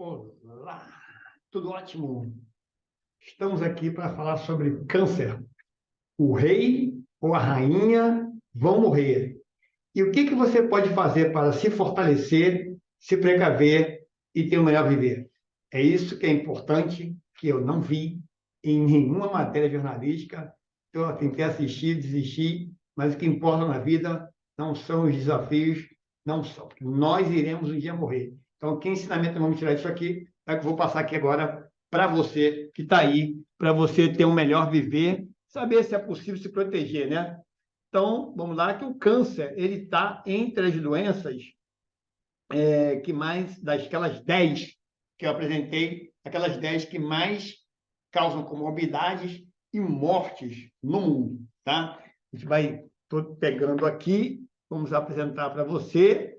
Olá, tudo ótimo. Estamos aqui para falar sobre câncer. O rei ou a rainha vão morrer. E o que você pode fazer para se fortalecer, se precaver e ter o melhor viver? É isso que é importante, que eu não vi em nenhuma matéria jornalística. Eu tentei assistir, desisti, mas o que importa na vida não são os desafios, não são. Nós iremos um dia morrer. Então, que ensinamento vamos tirar disso aqui? É que eu vou passar aqui agora para você que está aí, para você ter um melhor viver, saber se é possível se proteger, né? Então, vamos lá, que o câncer, ele está entre as doenças que mais, daquelas 10 que eu apresentei, aquelas 10 que mais causam comorbidades e mortes no mundo, tá? A gente vai, estou pegando aqui, vamos apresentar para você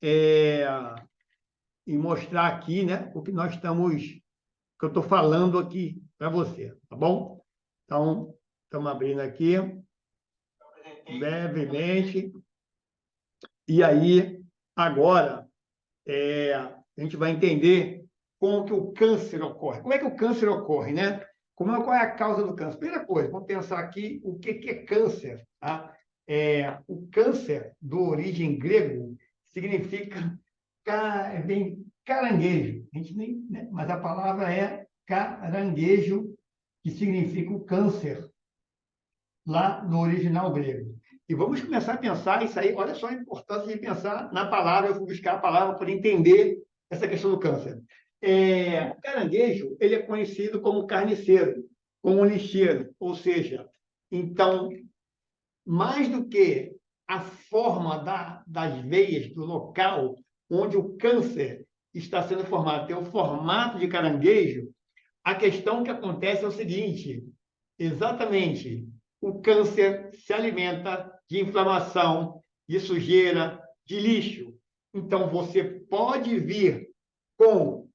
é, e mostrar aqui, né, o que nós estamos, que eu estou falando aqui para você, tá bom? Então, estamos abrindo aqui brevemente. E aí, agora, a gente vai entender como que o câncer ocorre. Como é que o câncer ocorre, né? Qual é a causa do câncer? Primeira coisa, vamos pensar aqui o que é câncer. Tá? O câncer, do origem grego, significa vem caranguejo. A gente nem, né? Mas a palavra é caranguejo, que significa o câncer, lá no original grego. E vamos começar a pensar isso aí. Olha só a importância de pensar na palavra. Eu fui buscar a palavra para entender essa questão do câncer. O caranguejo, ele é conhecido como carniceiro, como lixeiro, ou seja, então, mais do que a forma das veias do local onde o câncer está sendo formado, tem o formato de caranguejo, a questão que acontece é o seguinte: exatamente, o câncer se alimenta de inflamação, de sujeira, de lixo. Então, você pode vir com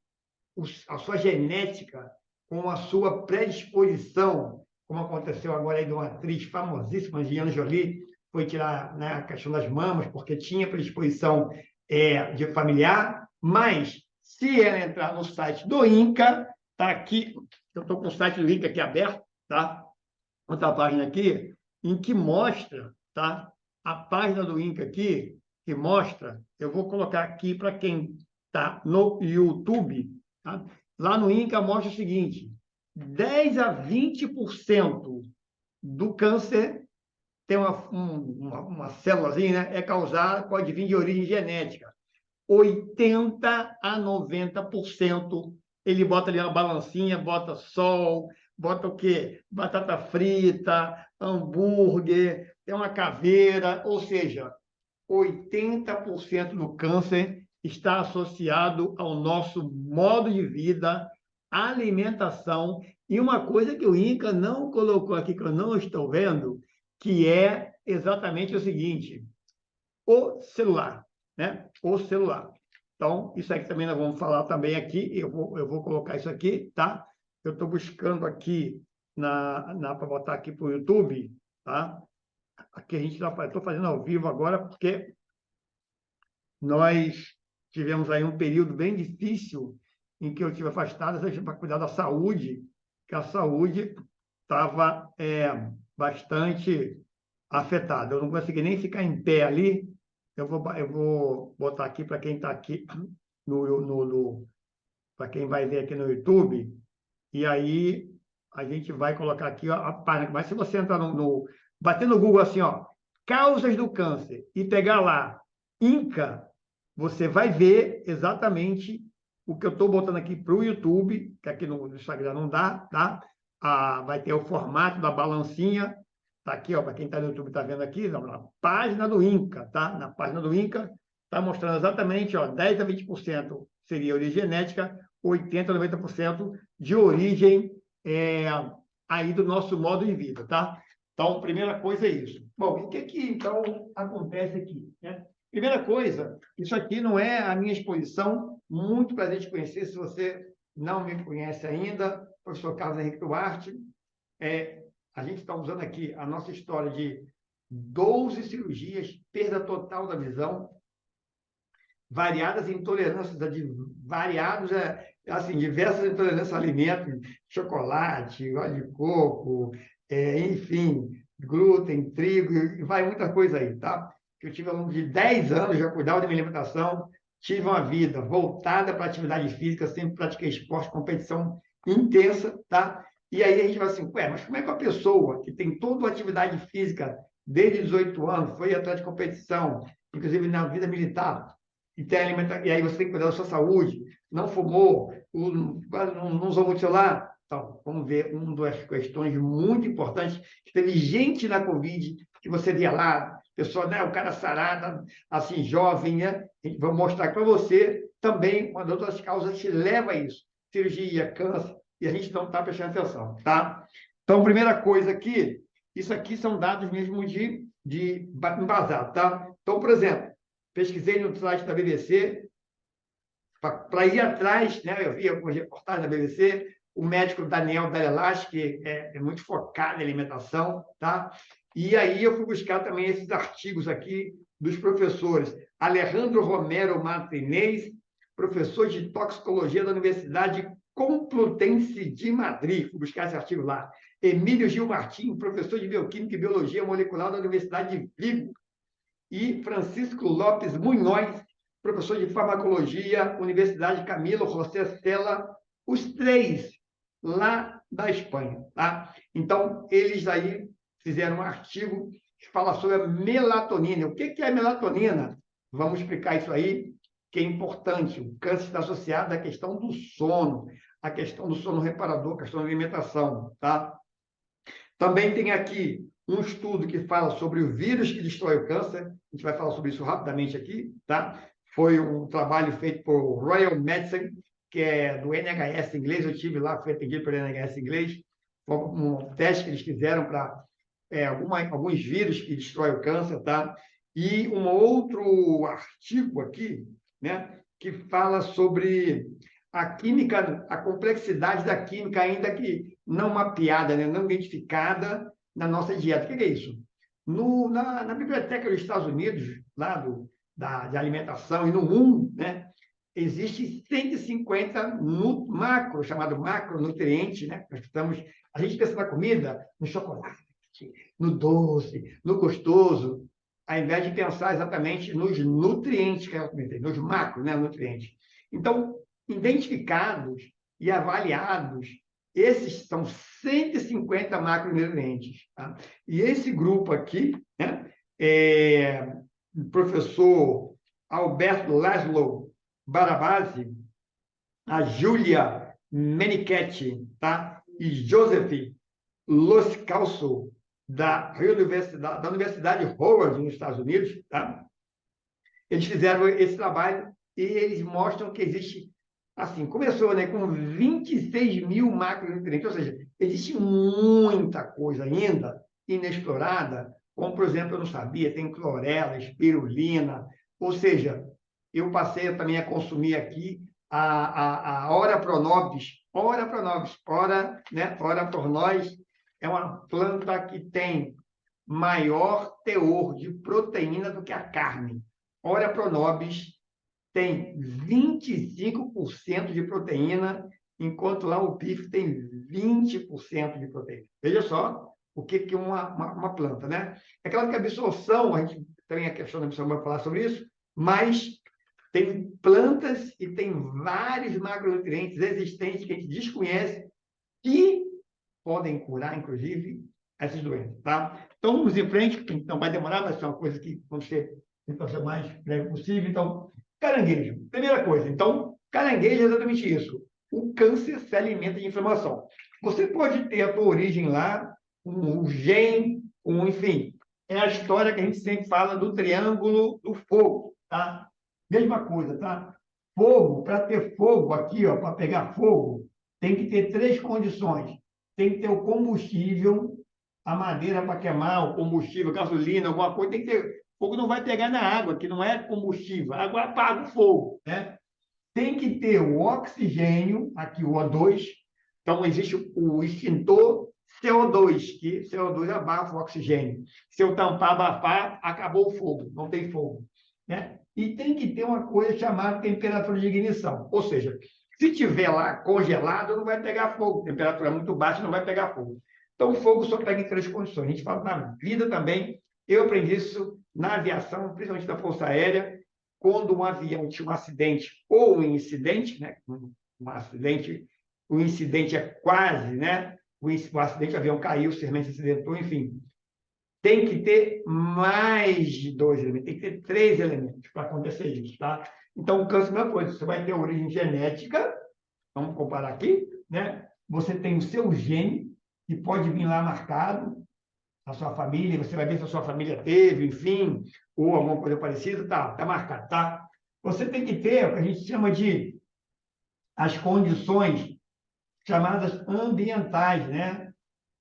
a sua genética, com a sua predisposição, como aconteceu agora aí de uma atriz famosíssima, Angelina Jolie, foi tirar, né, a questão das mamas, porque tinha predisposição de familiar, mas se ela entrar no site do INCA, está aqui, eu estou com o site do INCA aqui aberto, tá? Outra página aqui, em que mostra, tá? A página do INCA aqui, que mostra, eu vou colocar aqui para quem está no YouTube, tá? Lá no INCA mostra o seguinte: 10 a 20% do câncer tem uma célulazinha, né? É causada, pode vir de origem genética. 80 a 90%, ele bota ali uma balancinha, bota sol, bota o quê? Batata frita, hambúrguer, tem uma caveira, ou seja, 80% do câncer está associado ao nosso modo de vida, alimentação, e uma coisa que o INCA não colocou aqui, que eu não estou vendo, que é exatamente o seguinte: o celular, né? O celular. Então, isso aqui também nós vamos falar também aqui, eu vou colocar isso aqui, tá? Eu estou buscando aqui para botar aqui para o YouTube, tá? Aqui a gente estou fazendo ao vivo agora, porque nós tivemos aí um período bem difícil em que eu estive afastado para cuidar da saúde, que a saúde estava bastante afetada. Eu não consegui nem ficar em pé ali. Eu vou botar aqui para quem está aqui para quem vai ver aqui no YouTube, e aí a gente vai colocar aqui a página. Mas se você entrar bater no Google assim, ó, causas do câncer, e pegar lá INCA, você vai ver exatamente o que eu estou botando aqui para o YouTube, que aqui no Instagram não dá, tá? Vai ter o formato da balancinha. Está aqui, para quem está no YouTube está vendo aqui, na página do INCA, tá? Na página do INCA está mostrando exatamente, 10 a 20% seria origem genética, 80 a 90% de origem aí do nosso modo de vida, tá? Então, primeira coisa é isso. Bom, o que então acontece aqui, né? Primeira coisa, isso aqui não é a minha exposição, muito prazer te conhecer, se você não me conhece ainda, professor Carlos Henrique Duarte. A gente está usando aqui a nossa história de 12 cirurgias, perda total da visão, variadas intolerâncias, variados, assim, diversas intolerâncias a alimentos, chocolate, óleo de coco, enfim, glúten, trigo, e vai muita coisa aí, tá? Eu tive ao longo de 10 anos, já cuidava da minha alimentação, tive uma vida voltada para a atividade física, sempre pratiquei esporte, competição intensa, tá? E aí a gente vai assim, ué, mas como é que uma pessoa que tem toda a atividade física desde 18 anos, foi atleta de competição, inclusive na vida militar, e aí você tem que cuidar da sua saúde, não fumou, não usou muito celular, então, vamos ver uma das questões muito importantes, que teve gente na Covid, que você via lá, pessoa, né, o cara sarado, assim, jovem, né? Vou mostrar para você também uma das outras causas que leva a isso, cirurgia, câncer, e a gente não está prestando atenção, tá? Então, primeira coisa aqui, isso aqui são dados mesmo de embasado, tá? Então, por exemplo, pesquisei no site da BBC, para ir atrás, né? Eu vi algumas reportagens da BBC, o médico Daniel Dalelas, que é muito focado em alimentação, tá? E aí eu fui buscar também esses artigos aqui dos professores Alejandro Romero Martinez, professor de toxicologia da Universidade Complutense de Madrid, fui buscar esse artigo lá. Emílio Gil Martins, professor de bioquímica e biologia molecular da Universidade de Vigo, e Francisco Lopes Munhoz, professor de farmacologia, Universidade Camilo José Cela, os três lá da Espanha, tá? Então, eles aí fizeram um artigo que fala sobre a melatonina. O que é melatonina? Vamos explicar isso aí, que é importante. O câncer está associado à questão do sono, à questão do sono reparador, à questão da alimentação, tá? Também tem aqui um estudo que fala sobre o vírus que destrói o câncer. A gente vai falar sobre isso rapidamente aqui, tá? Foi um trabalho feito por Royal Medicine, que é do NHS inglês. Eu tive lá, fui atendido pelo NHS inglês. Foi um teste que eles fizeram para alguns vírus que destroem o câncer, tá? E um outro artigo aqui, né, que fala sobre a química, a complexidade da química, ainda que não mapeada, né, não identificada na nossa dieta. O que é isso? Na biblioteca dos Estados Unidos, lá de alimentação e no mundo, né, existe 150 macro, chamado macronutrientes, né? A gente pensa na comida, no chocolate, no doce, no gostoso, ao invés de pensar exatamente nos nutrientes que ela comentei, nos macro, né, nutrientes. Então, identificados e avaliados, esses são 150 macronutrientes. Tá? E esse grupo aqui, né, o professor Alberto Laszlo Barabasi, a Júlia Menichetti, tá? E Joseph Loscalso, da Universidade Howard, nos Estados Unidos, tá? Eles fizeram esse trabalho e eles mostram que existe, assim, começou, né, com 26 mil macronutrientes, ou seja, existe muita coisa ainda inexplorada, como, por exemplo, eu não sabia, tem clorela, espirulina, ou seja, eu passei também a consumir aqui a Ora Pronobis, né, Ora por nós, é uma planta que tem maior teor de proteína do que a carne. Ora Pronobis tem 25% de proteína, enquanto lá o PIF tem 20% de proteína. Veja só o que é uma planta, né? É claro que a absorção, a gente tem a questão da absorção, vai falar sobre isso, mas tem plantas e tem vários macronutrientes existentes que a gente desconhece que podem curar, inclusive, essas doenças, tá? Então, vamos em frente, não vai demorar, mas é uma coisa que vamos tentar ser o mais breve possível. Então, caranguejo, primeira coisa. Então, caranguejo é exatamente isso. O câncer se alimenta de inflamação. Você pode ter a tua origem lá, um gene, enfim, é a história que a gente sempre fala do triângulo do fogo, tá? Mesma coisa, tá? Fogo, para ter fogo aqui, ó, para pegar fogo, tem que ter três condições. Tem que ter o combustível, a madeira para queimar, o combustível, gasolina, alguma coisa, tem que ter. O fogo não vai pegar na água, que não é combustível. A água apaga o fogo, né? Tem que ter o oxigênio, aqui o O2. Então, existe o extintor CO2, que CO2 abafa o oxigênio. Se eu tampar, abafar, acabou o fogo, não tem fogo. né? E tem que ter uma coisa chamada temperatura de ignição. Ou seja, se tiver lá congelado, não vai pegar fogo. Temperatura muito baixa, não vai pegar fogo. Então, o fogo só pega em três condições. A gente fala na vida também. Eu aprendi isso na aviação, principalmente da Força Aérea, quando um avião tinha um acidente ou um incidente, né? Um acidente, o incidente é quase, né? O acidente, o avião caiu, o servente se acidentou, enfim. Tem que ter mais de dois elementos, tem que ter três elementos para acontecer isso, tá? Então, o câncer é a mesma coisa. Você vai ter origem genética, vamos comparar aqui, né? Você tem o seu gene, que pode vir lá marcado, a sua família, você vai ver se a sua família teve, enfim, ou alguma coisa parecida, tá marcado, tá? Você tem que ter o que a gente chama de as condições chamadas ambientais, né?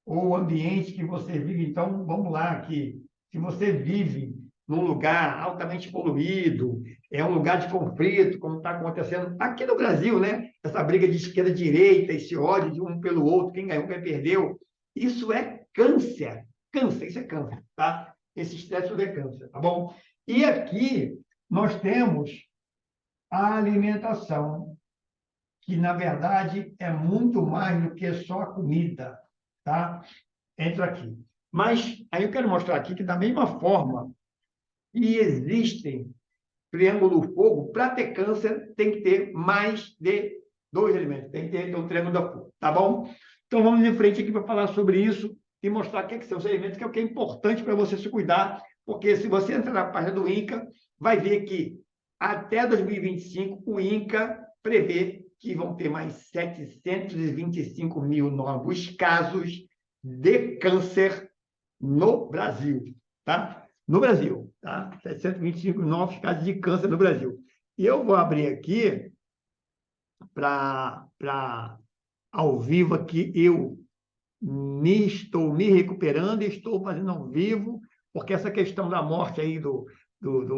Ou o ambiente que você vive. Então, vamos lá, aqui. Se você vive num lugar altamente poluído, é um lugar de conflito, como está acontecendo aqui no Brasil, né? Essa briga de esquerda e direita, esse ódio de um pelo outro, quem ganhou, quem perdeu. Isso é câncer. Câncer, isso é câncer, tá? Esse estresse é câncer, tá bom? E aqui nós temos a alimentação, que na verdade é muito mais do que só a comida, tá? Entra aqui. Mas aí eu quero mostrar aqui que, da mesma forma que existem triângulo do fogo, para ter câncer tem que ter mais de dois elementos. Tem que ter então, o triângulo do fogo, tá bom? Então vamos em frente aqui para falar sobre isso e mostrar o que, é que são os elementos, que é o que é importante para você se cuidar, porque se você entrar na página do INCA, vai ver que até 2025 o INCA prevê que vão ter mais 725 mil novos casos de câncer no Brasil, tá? No Brasil, tá? 725 novos casos de câncer no Brasil. E eu vou abrir aqui para ao vivo aqui, eu estou me recuperando e estou fazendo ao vivo, porque essa questão da morte aí do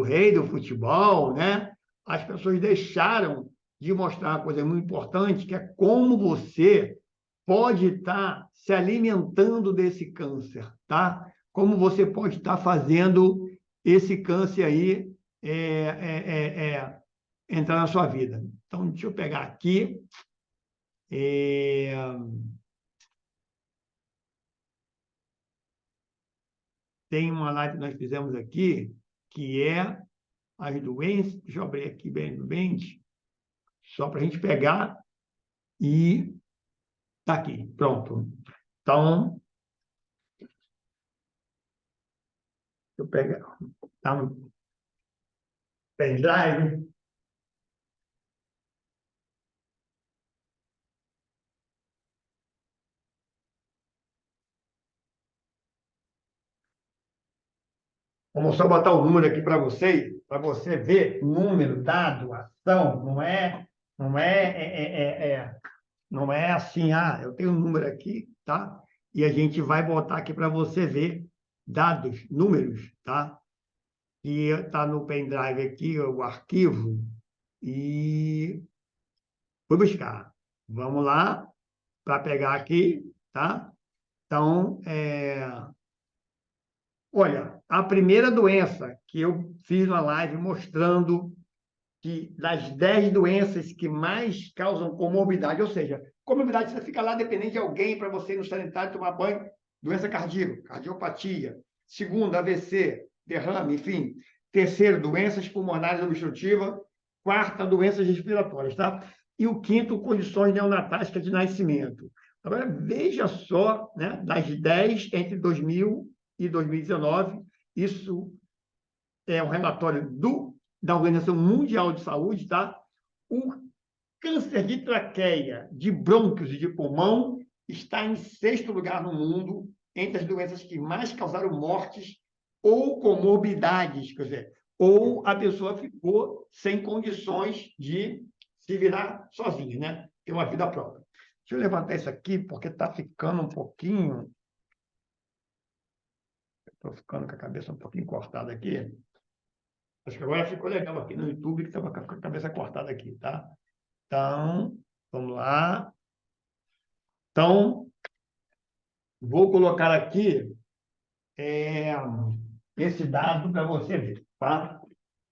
rei do futebol, né? As pessoas deixaram de mostrar uma coisa muito importante, que é como você pode estar se alimentando desse câncer, tá? Como você pode estar fazendo esse câncer aí entrar na sua vida. Então, deixa eu pegar aqui. É, tem uma live que nós fizemos aqui, que é as doenças. Deixa eu abrir aqui bem, só para a gente pegar e tá aqui. Pronto. Então, eu pegar. Tá no pendrive. Vamos só botar o número aqui para você ver número, dado, ação. Não é assim, eu tenho um número aqui, tá? E a gente vai botar aqui para você ver dados, números, tá? E está no pendrive aqui, o arquivo, e fui buscar. Vamos lá, para pegar aqui, tá? Então, olha, a primeira doença que eu fiz na live mostrando que das 10 doenças que mais causam comorbidade, ou seja, comorbidade você fica lá dependente de alguém para você ir no sanitário tomar banho, doença cardíaca, cardiopatia. Segundo, AVC, derrame, enfim. Terceiro, doenças pulmonares obstrutivas. Quarta, doenças respiratórias, tá? E o quinto, condições neonatais de nascimento. Agora, veja só, né, das 10 entre 2000 e 2019, isso é um relatório da Organização Mundial de Saúde, tá? O câncer de traqueia, de brônquios e de pulmão está em sexto lugar no mundo entre as doenças que mais causaram mortes ou comorbidades, quer dizer, ou a pessoa ficou sem condições de se virar sozinha, né? Ter uma vida própria. Deixa eu levantar isso aqui, porque está ficando um pouquinho... Estou ficando com a cabeça um pouquinho cortada aqui. Acho que agora ficou legal aqui no YouTube, que estava com a cabeça cortada aqui, tá? Então, vamos lá. Então, vou colocar aqui esse dado para você ver, tá?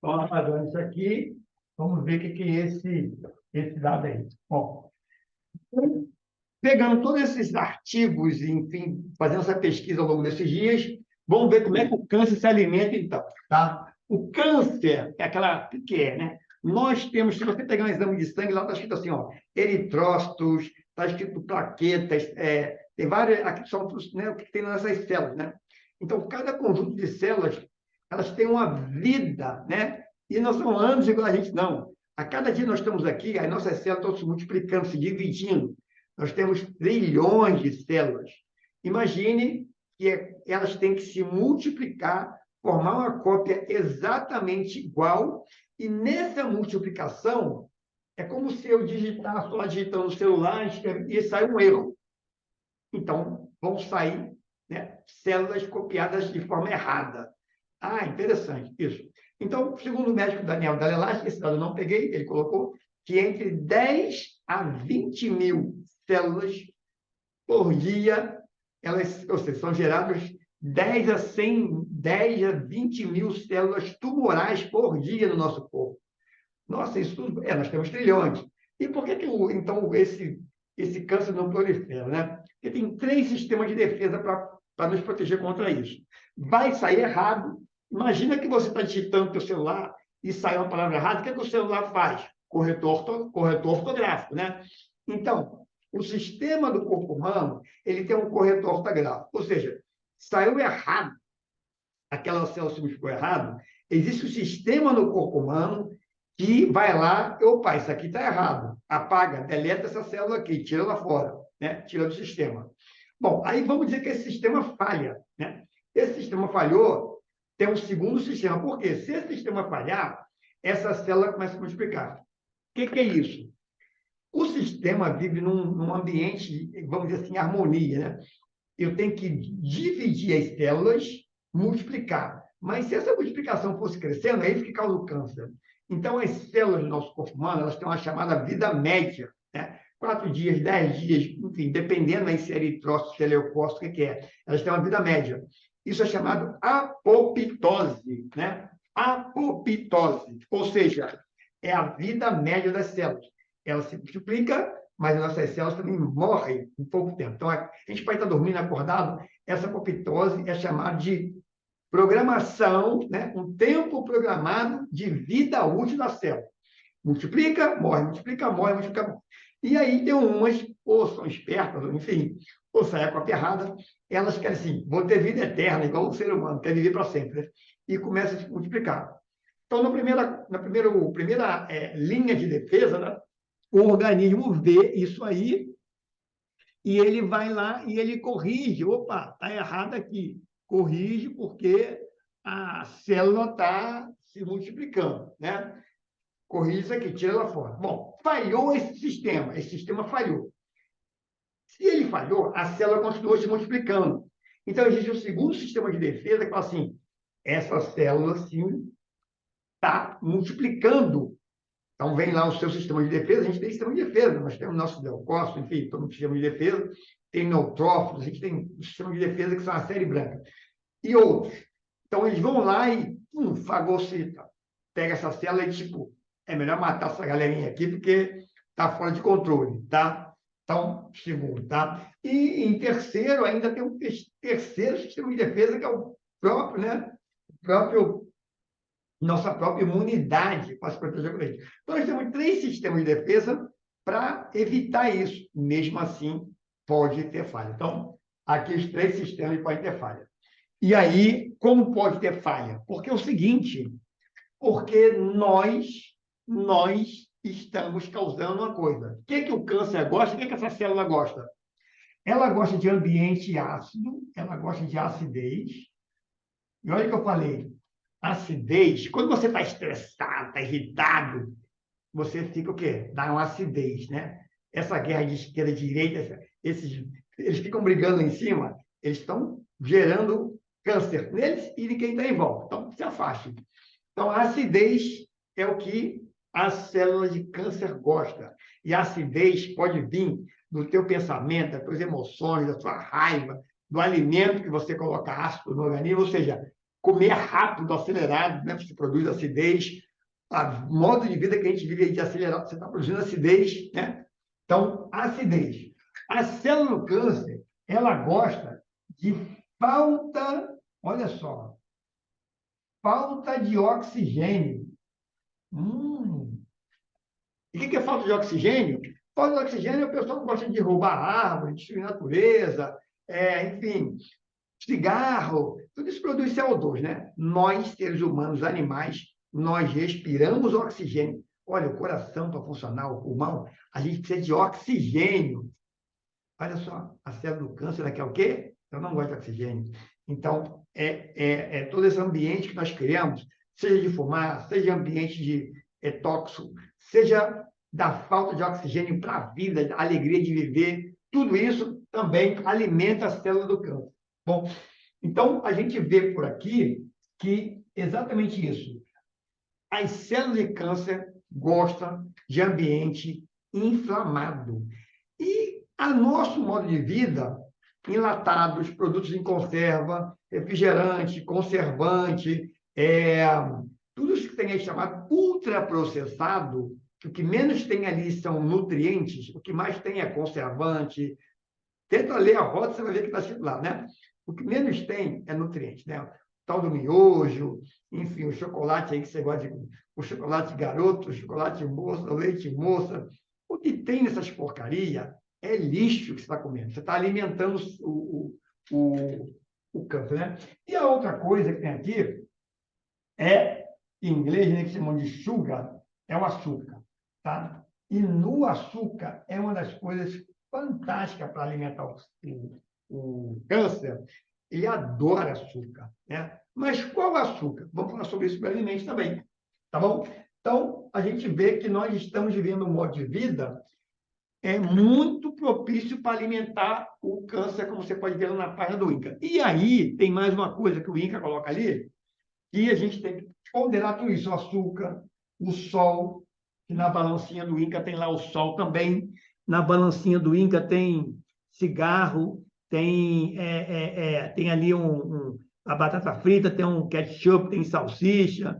Então, apagando isso aqui, vamos ver o que é esse dado aí. Bom, pegando todos esses artigos, enfim, fazendo essa pesquisa ao longo desses dias, vamos ver como é que o câncer se alimenta, então, tá? O câncer é aquela, o que é, né? Nós temos, se você pegar um exame de sangue, lá está escrito assim, ó, eritrócitos, está escrito plaquetas, tem várias, aqui são né, o que tem nessas células, né? Então, cada conjunto de células, elas têm uma vida, né? E não são anos igual a gente, não. A cada dia nós estamos aqui, as nossas células estão se multiplicando, se dividindo. Nós temos trilhões de células. Imagine que elas têm que se multiplicar, formar uma cópia exatamente igual, e nessa multiplicação, é como se eu digitasse lá, digitando no celular, e sair um erro. Então, vão sair, né, células copiadas de forma errada. Ah, interessante, isso. Então, segundo o médico Daniel Dalelage, esse dado eu não peguei, ele colocou que entre 10 a 20 mil células por dia, elas, ou seja, são geradas 10 a 100, 10 a 20 mil células tumorais por dia no nosso corpo. Nossa, isso tudo, nós temos trilhões. E por que então, esse câncer não prolifera, né? Porque tem 3 sistemas de defesa para nos proteger contra isso. Vai sair errado. Imagina que você está digitando o seu celular e sai uma palavra errada, o que, é que o celular faz? Corretor ortográfico, né? Então, o sistema do corpo humano, ele tem um corretor ortográfico. Ou seja, saiu errado, aquela célula se multiplicou errado, existe um sistema no corpo humano que vai lá, opa, isso aqui está errado, apaga, deleta essa célula aqui, tira ela fora, né? Tira do sistema. Bom, aí vamos dizer que esse sistema falha, né? Esse sistema falhou, tem um segundo sistema. Por quê? Se esse sistema falhar, essa célula começa a multiplicar. O que é isso? O sistema vive num ambiente, vamos dizer assim, harmonia, né? Eu tenho que dividir as células, multiplicar. Mas se essa multiplicação fosse crescendo, é isso que causa o câncer. Então, as células do nosso corpo humano, elas têm uma chamada vida média, né? 4 dias, 10 dias, enfim, dependendo da se é eritrócito, se é leucócito, o que é. Elas têm uma vida média. Isso é chamado apoptose, né? Apoptose, ou seja, é a vida média das células. Ela se multiplica, mas as nossas células também morrem em pouco tempo. Então, a gente pode estar dormindo, acordado, essa apoptose é chamada de programação, né? Um tempo programado de vida útil da célula. Multiplica, morre, multiplica, morre, multiplica, morre. E aí tem umas, ou são espertas, enfim, ou sai a cópia errada, elas querem assim, vou ter vida eterna, igual o ser humano, quer viver para sempre, né? E começa a se multiplicar. Então, na primeira linha de defesa, né, o organismo vê isso aí e ele vai lá e ele corrige. Opa, está errado aqui. Corrige porque a célula está se multiplicando, né? Corrige isso aqui, tira ela fora. Bom, falhou esse sistema falhou. Se ele falhou, a célula continuou se multiplicando. Então, existe um segundo sistema de defesa que fala assim, essa célula, sim, está multiplicando. Então, vem lá o seu sistema de defesa, a gente tem sistema de defesa, nós temos nosso leucócito, enfim, todo um sistema de defesa, tem neutrófilos, a gente tem um sistema de defesa que são a série branca, e outros. Então, eles vão lá e, fagocita, pega essa célula e, tipo, é melhor matar essa galerinha aqui, porque está fora de controle, tá? Então, segundo, tá? E, em terceiro, ainda tem um terceiro sistema de defesa, que é o próprio, né? O próprio nossa própria imunidade para se proteger contra isso. Então, nós temos 3 sistemas de defesa para evitar isso. Mesmo assim, pode ter falha. Então, aqui os 3 sistemas podem ter falha. E aí, como pode ter falha? Porque é o seguinte, porque nós estamos causando uma coisa. O que o câncer gosta? O que essa célula gosta? Ela gosta de ambiente ácido, ela gosta de acidez. E olha o que eu falei, acidez, quando você está estressado, está irritado, você fica o quê? Dá uma acidez, né? Essa guerra de esquerda e direita, eles ficam brigando lá em cima, eles estão gerando câncer neles e de quem está em volta. Então, se afaste. Então, a acidez é o que a célula de câncer gosta. E a acidez pode vir do teu pensamento, das tuas emoções, da tua raiva, do alimento que você coloca ácido no organismo, ou seja, comer rápido, acelerado, né? Você produz acidez. O modo de vida que a gente vive aí de acelerado, você está produzindo acidez, né? Então, acidez. A célula do câncer, ela gosta de falta, olha só, falta de oxigênio. E o que é falta de oxigênio? Falta de oxigênio, o pessoal gosta de roubar árvore, destruir natureza, enfim, cigarro, tudo isso produz CO2, né? Nós, seres humanos, animais, nós respiramos oxigênio. Olha, o coração para funcionar, o pulmão, a gente precisa de oxigênio. Olha só, a célula do câncer ela quer o quê? Eu não gosto de oxigênio. Então, todo esse ambiente que nós criamos, seja de fumar, seja ambiente de tóxico, seja da falta de oxigênio para a vida, a alegria de viver, tudo isso também alimenta a célula do câncer. Bom, então a gente vê por aqui que exatamente isso. As células de câncer gostam de ambiente inflamado. E a nosso modo de vida, enlatados, produtos em conserva, refrigerante, conservante, tudo isso que tem aí chamado ultraprocessado, o que menos tem ali são nutrientes, o que mais tem é conservante. Tenta ler a rota, você vai ver que está escrito lá, né? O que menos tem é nutriente, né? O tal do miojo, enfim, o chocolate aí que você gosta de... O chocolate garoto, o chocolate moça, o leite moça. O que tem nessas porcaria é lixo que você está comendo. Você está alimentando o campo, né? E a outra coisa que tem aqui em inglês, né, que chamam de sugar, é o açúcar, tá? E no açúcar é uma das coisas fantásticas para alimentar o câncer. Ele adora açúcar, né? Mas qual açúcar? Vamos falar sobre isso brevemente também, tá bom? Então, a gente vê que nós estamos vivendo um modo de vida muito propício para alimentar o câncer, como você pode ver na página do INCA. E aí, tem mais uma coisa que o INCA coloca ali, que a gente tem que ponderar tudo isso, o açúcar, o sol, que na balancinha do INCA tem lá o sol também, na balancinha do INCA tem cigarro, tem ali a batata frita, tem um ketchup, tem salsicha,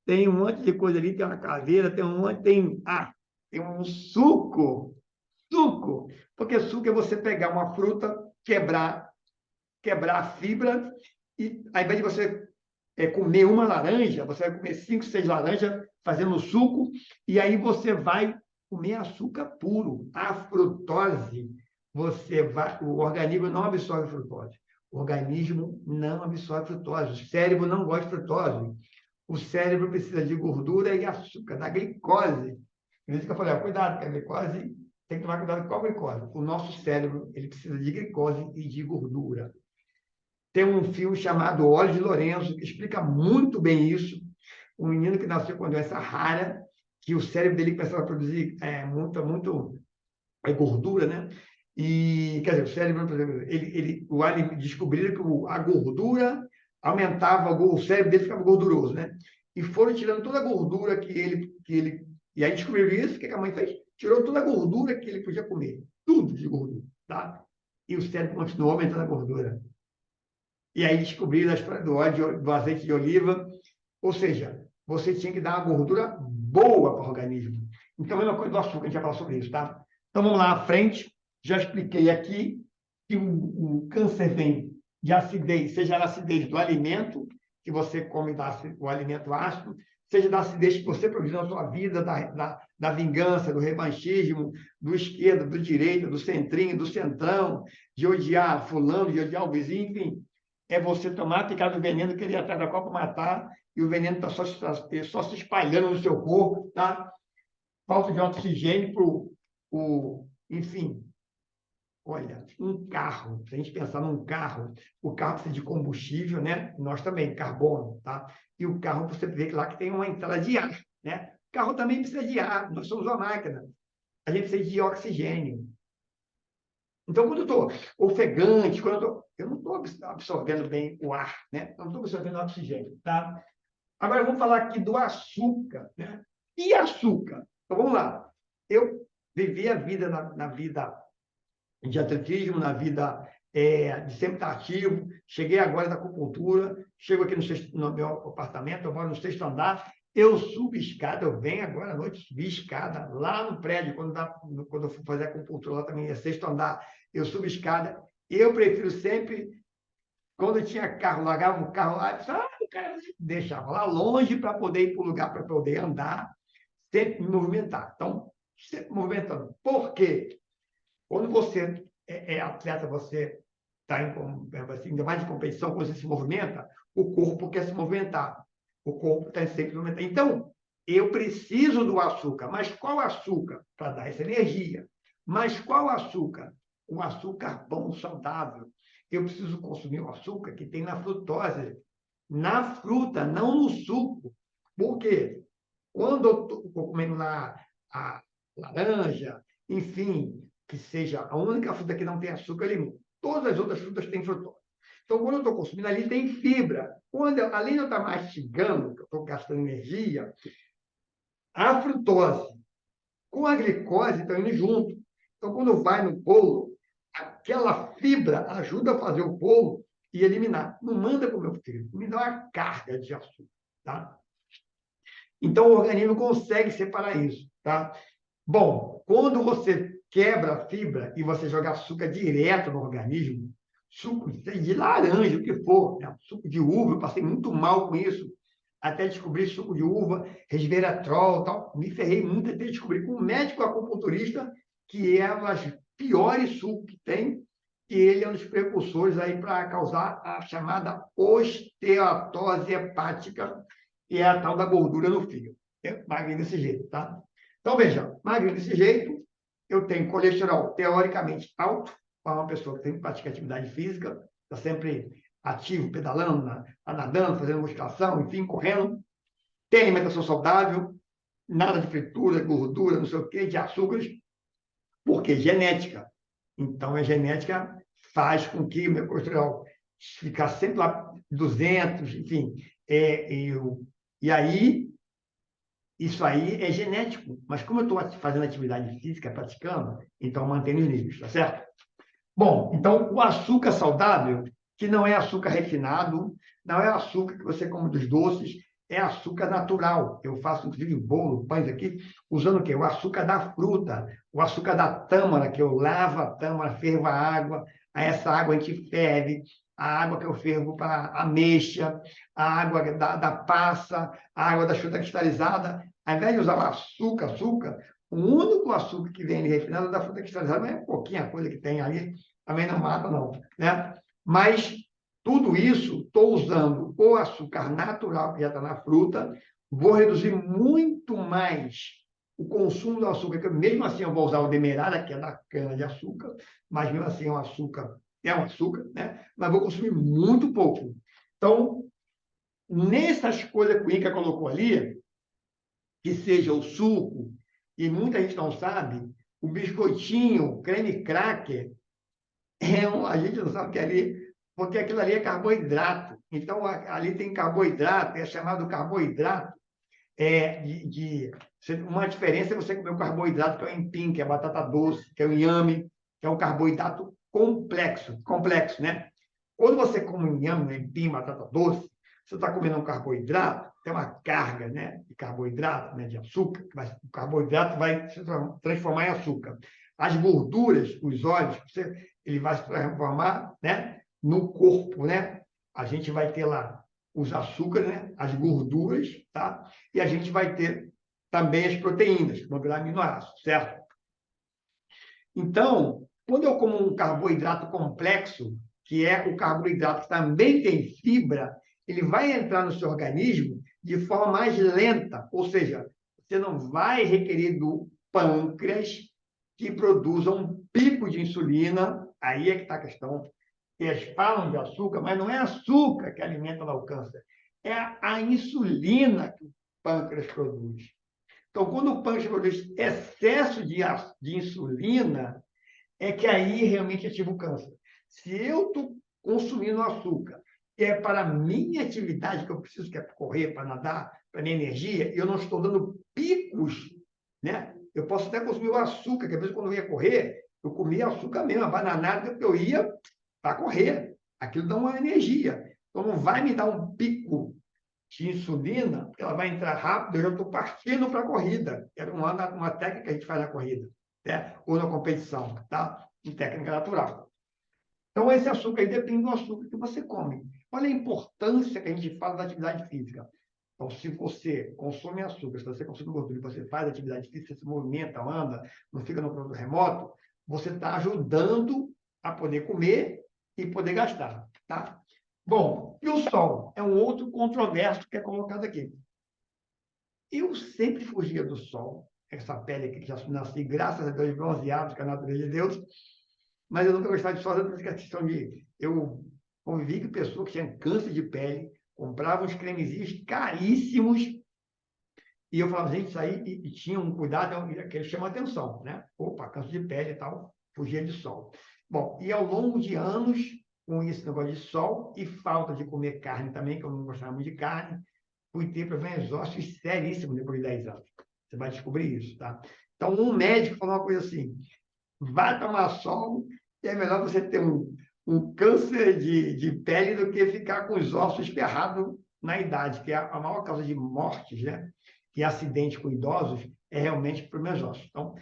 tem um monte de coisa ali, tem uma caveira, tem um suco, porque suco é você pegar uma fruta, quebrar a fibra, e ao invés de você comer uma laranja, você vai comer 5, 6 laranjas fazendo suco, e aí você vai comer açúcar puro, a frutose. O organismo não absorve frutose. O organismo não absorve frutose. O cérebro não gosta de frutose. O cérebro precisa de gordura e açúcar, da glicose. Por isso que eu falei, cuidado com a glicose, tem que tomar cuidado com a glicose. O nosso cérebro ele precisa de glicose e de gordura. Tem um filme chamado Olhos de Lorenzo, que explica muito bem isso. Um menino que nasceu com uma doença rara, que o cérebro dele começava a produzir muito gordura, né? E, quer dizer, o cérebro, descobriram que a gordura aumentava, o cérebro dele ficava gorduroso, né? E foram tirando toda a gordura e aí descobriram isso, o que a mãe fez? Tirou toda a gordura que ele podia comer, tudo de gordura, tá? E o cérebro continuou aumentando a gordura. E aí descobriram a história do óleo, do azeite de oliva. Ou seja, você tinha que dar uma gordura boa para o organismo. Então, é uma coisa do açúcar, a gente vai falar sobre isso, tá? Então, vamos lá à frente. Já expliquei aqui que o câncer vem de acidez, seja a acidez do alimento, que você come o alimento ácido, seja da acidez que você produz na sua vida, da vingança, do revanchismo, do esquerdo, do direito, do centrinho, do centrão, de odiar fulano, de odiar o vizinho, enfim. É você tomar, picar do veneno, querer ir atrás da copa matar, e o veneno está só se espalhando no seu corpo, tá? Falta de oxigênio enfim. Olha, um carro, se a gente pensar num carro, o carro precisa de combustível, né? Nós também, carbono, tá? E o carro, você vê que lá que tem uma entrada de ar, né? O carro também precisa de ar, nós somos uma máquina. A gente precisa de oxigênio. Então, quando eu estou ofegante, eu não estou absorvendo bem o ar, né? Eu não estou absorvendo o oxigênio, tá? Agora, vamos falar aqui do açúcar, né? E açúcar? Então, vamos lá. Eu vivi a vida na vida de atletismo, na vida de sempre estar ativo. Cheguei agora da acupuntura, chego aqui no meu apartamento, eu moro no 6º andar, eu subo escada, eu venho agora à noite subir escada, lá no prédio, quando eu fui fazer a acupuntura lá também, é 6º andar, eu subo escada. Eu prefiro sempre, quando tinha carro, largava o carro lá, o cara deixava lá longe para poder ir para o lugar, para poder andar, sempre me movimentar. Então, sempre movimentando. Por quê? Quando você é atleta, você está ainda mais de competição, quando você se movimenta, o corpo quer se movimentar. O corpo está sempre se movimentando. Então, eu preciso do açúcar. Mas qual açúcar? Para dar essa energia. Mas qual açúcar? Um açúcar bom, saudável. Eu preciso consumir o açúcar que tem na frutose. Na fruta, não no suco. Por quê? Quando eu estou comendo lá a laranja, enfim, que seja a única fruta que não tem açúcar, é limão. Todas as outras frutas têm frutose. Então, quando eu estou consumindo ali, tem fibra. Além de eu estar mastigando, que eu estou gastando energia, a frutose com a glicose estão indo junto. Então, quando vai no bolo, aquela fibra ajuda a fazer o bolo e eliminar. Não manda para o meu fígado, me dá uma carga de açúcar. Tá? Então, o organismo consegue separar isso. Tá? Bom, quando você quebra a fibra e você joga açúcar direto no organismo, suco de laranja, o que for, né? Suco de uva, eu passei muito mal com isso, até descobrir suco de uva, resveratrol, tal. Me ferrei muito até descobrir com um médico acupunturista que é um dos piores sucos que tem, que ele é um dos precursores aí para causar a chamada osteoartrose hepática, que é a tal da gordura no fígado. É magrinho desse jeito, tá? Então, veja, magrinho desse jeito, eu tenho colesterol teoricamente alto, para uma pessoa que tem prática atividade física, está sempre ativo, pedalando, nadando, fazendo musculação, enfim, correndo. Tem alimentação saudável, nada de fritura, gordura, não sei o quê, de açúcares, porque genética. Então, a genética faz com que o meu colesterol ficar sempre lá 200, enfim. E aí, isso aí é genético. Mas como eu estou fazendo atividade física, praticando, então mantendo os níveis, tá certo? Bom, então o açúcar saudável, que não é açúcar refinado, não é açúcar que você come dos doces, é açúcar natural. Eu faço, inclusive, bolo, pães aqui, usando o quê? O açúcar da fruta, o açúcar da tâmara, que eu lavo a tâmara, fervo a água, aí essa água a gente ferve, a água que eu fervo para ameixa, a água da passa, a água da fruta cristalizada. Ao invés de usar açúcar, o único açúcar que vem ali refinado é da fruta cristalizada, mas é pouquinha coisa que tem ali, também não mata, não. Né? Mas tudo isso, estou usando o açúcar natural que já está na fruta, vou reduzir muito mais o consumo do açúcar, que mesmo assim eu vou usar o demerara, que é da cana-de-açúcar, mas mesmo assim é um açúcar, né? Mas vou consumir muito pouco. Então, nessas coisas que o Inca colocou ali, que seja o suco, e muita gente não sabe, o biscoitinho, o creme cracker, a gente não sabe que ali, porque aquilo ali é carboidrato. Então, ali tem carboidrato, é chamado carboidrato. Uma diferença é você comer o carboidrato, que é o empim, que é a batata doce, que é o inhame, que é um carboidrato complexo, né? Quando você come um inhame, empim, batata doce, você está comendo um carboidrato, tem uma carga, né, de carboidrato, né, de açúcar, mas o carboidrato vai se transformar em açúcar. As gorduras, os óleos, ele vai se transformar, né, no corpo, né? A gente vai ter lá os açúcares, né, as gorduras, tá? E a gente vai ter também as proteínas, que vão virar aminoácidos, certo? Então, quando eu como um carboidrato complexo, que é o carboidrato que também tem fibra, ele vai entrar no seu organismo de forma mais lenta, ou seja, você não vai requerer do pâncreas que produza um pico de insulina, aí é que está a questão. Eles falam de açúcar, mas não é açúcar que alimenta o câncer, é a insulina que o pâncreas produz. Então, quando o pâncreas produz excesso de insulina, é que aí realmente ativa o câncer. Se eu estou consumindo açúcar, que é para a minha atividade que eu preciso, que é correr, para nadar, para minha energia, eu não estou dando picos, né? Eu posso até consumir o açúcar, que às vezes quando eu ia correr, eu comia açúcar mesmo, a bananada, porque eu ia para correr. Aquilo dá uma energia. Então, não vai me dar um pico de insulina, porque ela vai entrar rápido, eu já estou partindo para a corrida. É uma técnica que a gente faz na corrida, né? Ou na competição, tá? Em técnica natural. Então, esse açúcar aí depende do açúcar que você come. Olha a importância que a gente fala da atividade física. Então, se você consome açúcar, se você consome gordura, você faz atividade física, se movimenta, anda, não fica no controle remoto, você está ajudando a poder comer e poder gastar, tá? Bom, e o sol? É um outro controverso que é colocado aqui. Eu sempre fugia do sol, essa pele aqui que já nasci, graças a Deus, bronzeado, que é a natureza de Deus, mas eu nunca gostava de sol, por a questão de... Eu convivi com pessoas que tinham câncer de pele, compravam uns cremezinhos caríssimos, e eu falava, gente, isso aí, e tinha um cuidado que ele chama atenção, né? Opa, câncer de pele e tal, fugia de sol. Bom, e ao longo de anos, com esse negócio de sol e falta de comer carne também, que eu não gostava muito de carne, fui ter problemas ósseos seríssimos depois de 10 anos. Você vai descobrir isso, tá? Então, um médico falou uma coisa assim, vai tomar sol, e é melhor você ter um câncer de pele do que ficar com os ossos ferrados na idade, que é a maior causa de mortes, né? E acidente com idosos é realmente problemas ossos. Então,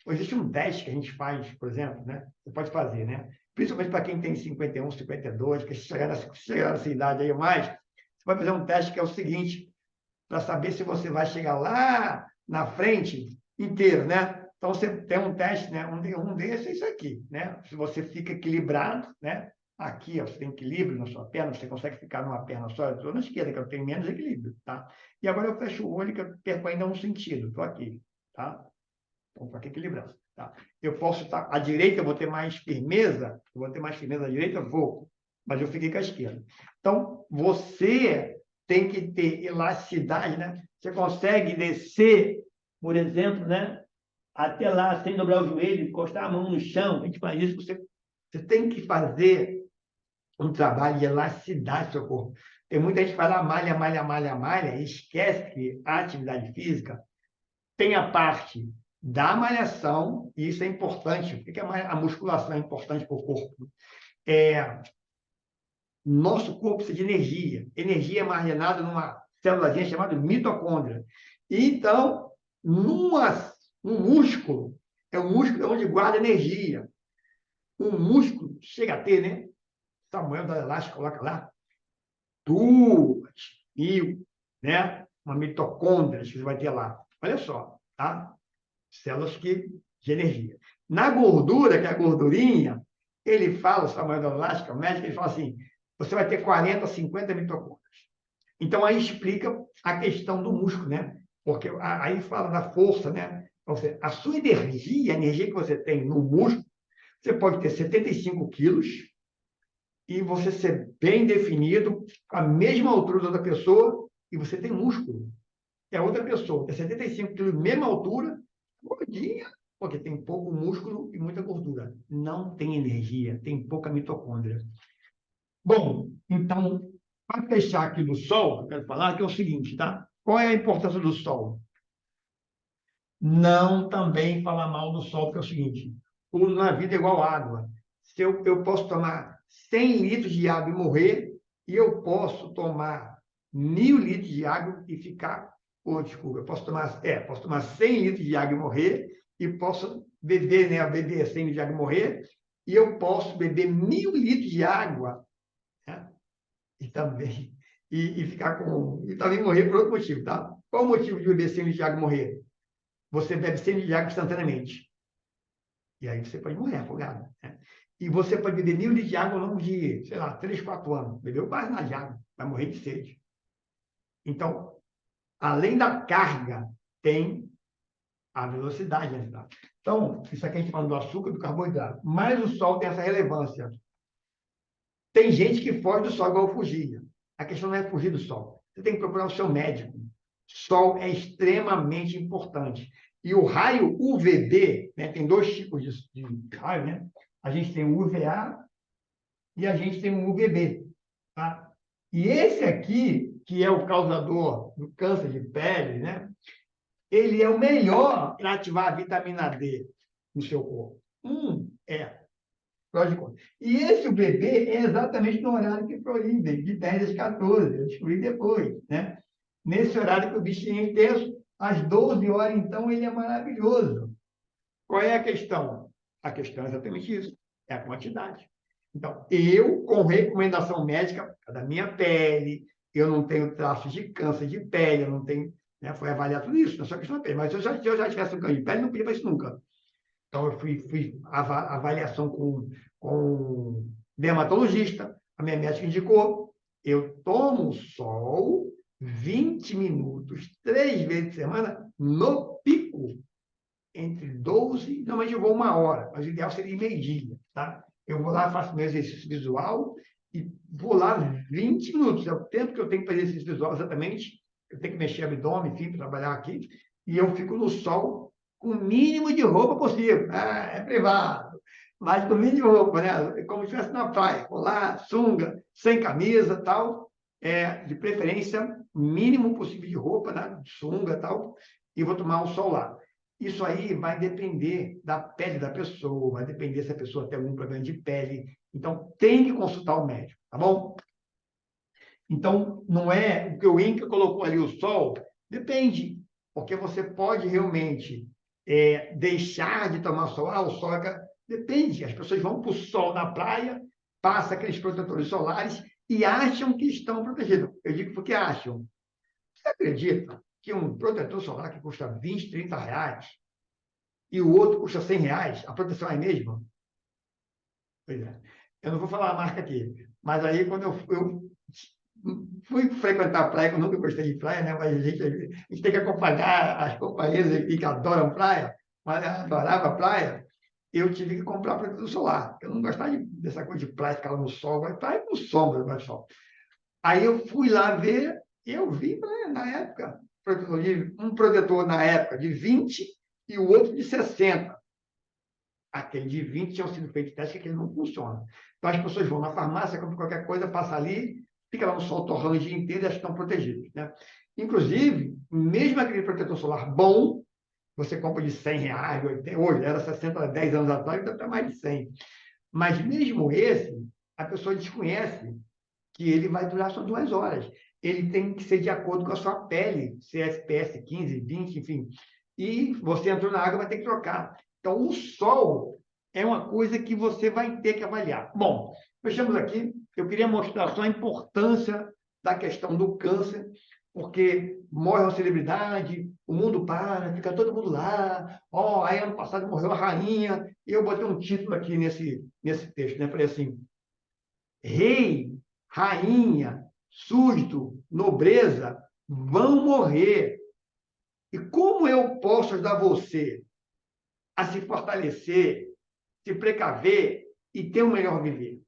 existe um teste que a gente faz, por exemplo, né? Você pode fazer, né? Principalmente para quem tem 51, 52, que chegar nessa idade aí mais, você vai fazer um teste que é o seguinte, para saber se você vai chegar lá na frente inteiro, né? Então, você tem um teste, né? Um desses é isso aqui, né? Se você fica equilibrado, né? Aqui, ó, você tem equilíbrio na sua perna, você consegue ficar numa perna só, eu estou na esquerda, que eu tenho menos equilíbrio, tá? E agora eu fecho o olho, que eu perco ainda um sentido, estou aqui, tá? Então, estou aqui equilibrado, tá? Eu posso estar, à direita eu vou ter mais firmeza, eu vou ter mais firmeza à direita, eu vou, mas eu fiquei com a esquerda. Então, você tem que ter elasticidade, né? Você consegue descer, por exemplo, né? Até lá, sem dobrar o joelho, encostar a mão no chão. A gente faz isso, você tem que fazer um trabalho de elasticidade do seu corpo. Tem muita gente que fala malha, malha, malha, malha, e esquece que a atividade física tem a parte da malhação, e isso é importante. Por que a musculação é importante para o corpo? Nosso corpo precisa de energia. Energia é armazenada numa célulazinha chamada mitocôndria. Então, um músculo é um músculo onde guarda energia. Um músculo chega a ter, né? Samuel da Elástica coloca lá 2.000, né? Uma mitocôndria que você vai ter lá. Olha só, tá? Células de energia. Na gordura, que é a gordurinha, ele fala, Samuel da Elástica, o médico, ele fala assim, você vai ter 40, 50 mitocôndrias. Então, aí explica a questão do músculo, né? Porque aí fala da força, né? Ou seja, a sua energia, a energia que você tem no músculo, você pode ter 75 quilos e você ser bem definido, com a mesma altura da outra pessoa, e você tem músculo. E a outra pessoa tem 75 quilos, mesma altura, gordinha, porque tem pouco músculo e muita gordura. Não tem energia, tem pouca mitocôndria. Bom, então, para fechar aqui do sol, eu quero falar que é o seguinte, tá? Qual é a importância do sol? Não também falar mal do sol, porque é o seguinte, tudo na vida é igual água. Se eu posso tomar 100 litros de água e morrer, e eu posso tomar 1.000 litros de água e ficar... Oh, desculpa, eu posso tomar 100 litros de água e morrer, e posso beber, né, beber 100 litros de água e morrer, e eu posso beber 1.000 litros de água, né? E também ficar com e também morrer por outro motivo, tá? Qual o motivo de beber 100 litros de água e morrer? Você bebe 100 litros de água instantaneamente. E aí você pode morrer afogado, né? E você pode beber 1.000 litros de água ao longo de, sei lá, 3, 4 anos. Bebeu quase nada de água, vai morrer de sede. Então, além da carga, tem a velocidade, né? Então, isso aqui a gente fala do açúcar e do carboidrato. Mas o sol tem essa relevância. Tem gente que foge do sol igual fugia. A questão não é fugir do sol. Você tem que procurar o seu médico. Sol é extremamente importante. E o raio UVB, né, tem dois tipos de raio, né? A gente tem o UVA e a gente tem o UVB. Tá? E esse aqui, que é o causador do câncer de pele, né? Ele é o melhor para ativar a vitamina D no seu corpo. É. prós e contras. E esse, o bebê, é exatamente no horário que proíbe, de 10 às 14, eu descobri depois, né? Nesse horário que o bichinho é intenso, às 12 horas, então, ele é maravilhoso. Qual é a questão? A questão é exatamente isso, é a quantidade. Então, eu, com recomendação médica da minha pele, eu não tenho traços de câncer de pele, eu não tenho, né, foi avaliar tudo isso, não é só questão da pele, mas se eu já tivesse um câncer de pele, não podia fazer isso nunca. Então, eu fiz avaliação com dermatologista, a minha médica indicou, eu tomo sol 20 minutos, 3 vezes por semana, no pico, entre 12, normalmente eu vou 1 hora, mas o ideal seria meio-dia, tá? Eu vou lá, faço meu exercício visual e vou lá 20 minutos, é o tempo que eu tenho que fazer exercício visual exatamente, eu tenho que mexer abdômen, enfim, para trabalhar aqui, e eu fico no sol com o mínimo de roupa possível. Ah, é privado, mas com o mínimo de roupa, né? Como se estivesse na praia, vou lá, sunga, sem camisa, tal, de preferência, mínimo possível de roupa, né? Sunga, tal, e vou tomar um sol lá. Isso aí vai depender da pele da pessoa, vai depender se a pessoa tem algum problema de pele. Então, tem que consultar o médico, tá bom? Então, não é o que o INCA colocou ali, o sol, depende, porque você pode realmente deixar de tomar sol. Ah, o sol depende, as pessoas vão para o sol na praia, passam aqueles protetores solares e acham que estão protegidos. Eu digo porque acham. Você acredita que um protetor solar que custa 20, 30 reais e o outro custa 100 reais, a proteção é a mesma? Pois é. Eu não vou falar a marca aqui, mas aí quando eu fui frequentar a praia, que eu nunca gostei de praia, né? Mas a gente tem que acompanhar as companhias aqui que adoram praia, mas eu adorava praia, eu tive que comprar protetor solar. Eu não gostava dessa coisa de praia, ficar lá no sol, mas praia com sombra, não é sol. Aí eu fui lá ver, e eu vi, né, na época, um protetor na época de 20 e o outro de 60. Aquele de 20 tinha sido feito teste que ele não funciona. Então as pessoas vão na farmácia, compram qualquer coisa, passa ali, fica lá no sol torrando o dia inteiro e elas estão protegidas, né? Inclusive, mesmo aquele protetor solar bom, você compra de 100 reais, hoje era 60, 10 anos atrás, ainda está mais de 100. Mas mesmo esse, a pessoa desconhece que ele vai durar só 2 horas. Ele tem que ser de acordo com a sua pele, se é SPS 15, 20, enfim. E você entrou na água, vai ter que trocar. Então, o sol é uma coisa que você vai ter que avaliar. Bom, fechamos aqui. Eu queria mostrar só a importância da questão do câncer, porque morre uma celebridade, o mundo para, fica todo mundo lá. Ó, aí ano passado morreu a rainha, e eu botei um título aqui nesse texto, né? Falei assim, rei, rainha, súdito, nobreza vão morrer. E como eu posso ajudar você a se fortalecer, se precaver e ter um melhor viver?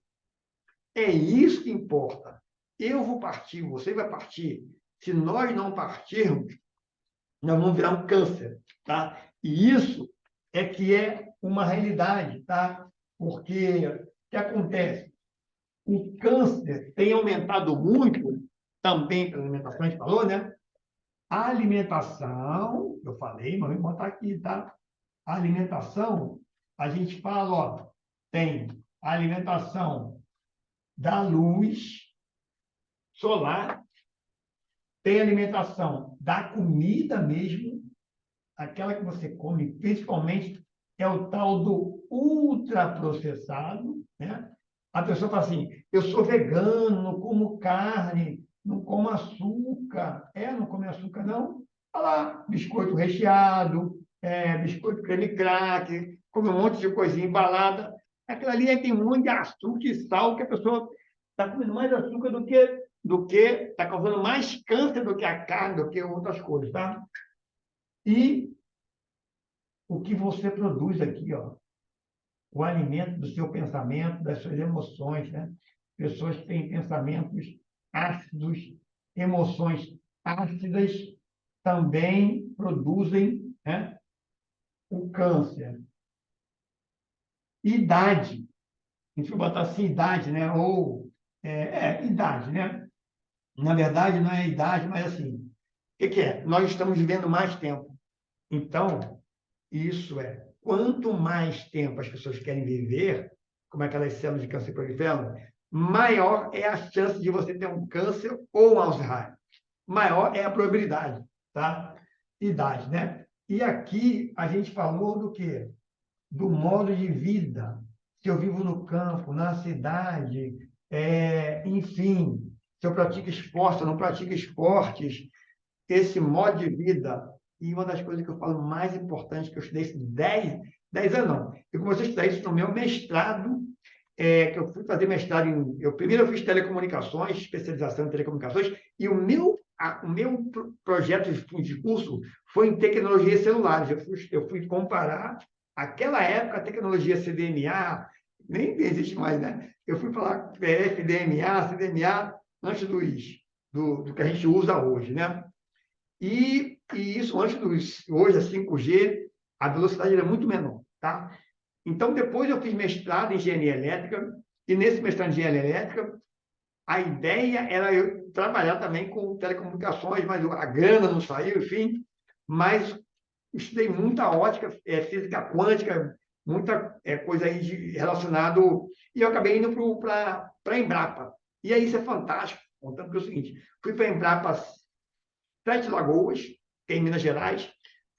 É isso que importa. Eu vou partir, você vai partir. Se nós não partirmos, nós vamos virar um câncer, tá? E isso é uma realidade, tá? Porque o que acontece? O câncer tem aumentado muito, também pela alimentação, a gente falou, né? A alimentação, eu falei, mas vou botar aqui, tá? A alimentação, a gente fala, ó, tem a alimentação da luz solar, tem a alimentação da comida mesmo, aquela que você come, principalmente é o tal do ultraprocessado, né? A pessoa fala assim, eu sou vegano, não como carne, não como açúcar. Não come açúcar, não? Olha lá, biscoito recheado, biscoito creme cracker, come um monte de coisinha embalada. Aquilo ali tem um monte de açúcar e sal que a pessoa está comendo mais açúcar do que está causando mais câncer do que a carne, do que outras coisas, tá? E o que você produz aqui, ó, o alimento do seu pensamento, das suas emoções, né? Pessoas que têm pensamentos ácidos, emoções ácidas, também produzem, né, o câncer. Idade. A gente vai botar assim, idade, né? Ou, idade, né? Na verdade, não é idade, mas assim, o que é? Nós estamos vivendo mais tempo. Então, quanto mais tempo as pessoas querem viver, como aquelas células de câncer proliferam, maior é a chance de você ter um câncer ou um Alzheimer. Maior é a probabilidade, tá? Idade, né? E aqui a gente falou do quê? Do modo de vida. Se eu vivo no campo, na cidade, enfim, se eu pratico esporte, ou não pratico esportes, esse modo de vida. E uma das coisas que eu falo mais importante, que eu estudei isso 10 anos, não. Eu comecei a estudar isso no meu mestrado, que eu fui fazer mestrado primeiro eu fiz telecomunicações, especialização em telecomunicações, e o meu projeto de curso foi em tecnologias celulares. Eu fui comparar aquela época a tecnologia CDMA, nem existe mais, né? Eu fui falar FDMA, CDMA, antes do que a gente usa hoje, né? E isso antes hoje a 5G, a velocidade era muito menor, tá? Então, depois eu fiz mestrado em engenharia elétrica, e nesse mestrado em engenharia elétrica, a ideia era eu trabalhar também com telecomunicações, mas a grana não saiu, enfim, mas estudei muita ótica, física quântica, muita coisa aí relacionado, e eu acabei indo para a Embrapa. E aí isso é fantástico, contando que é o seguinte, fui para a Embrapa Sete Lagoas, que é em Minas Gerais,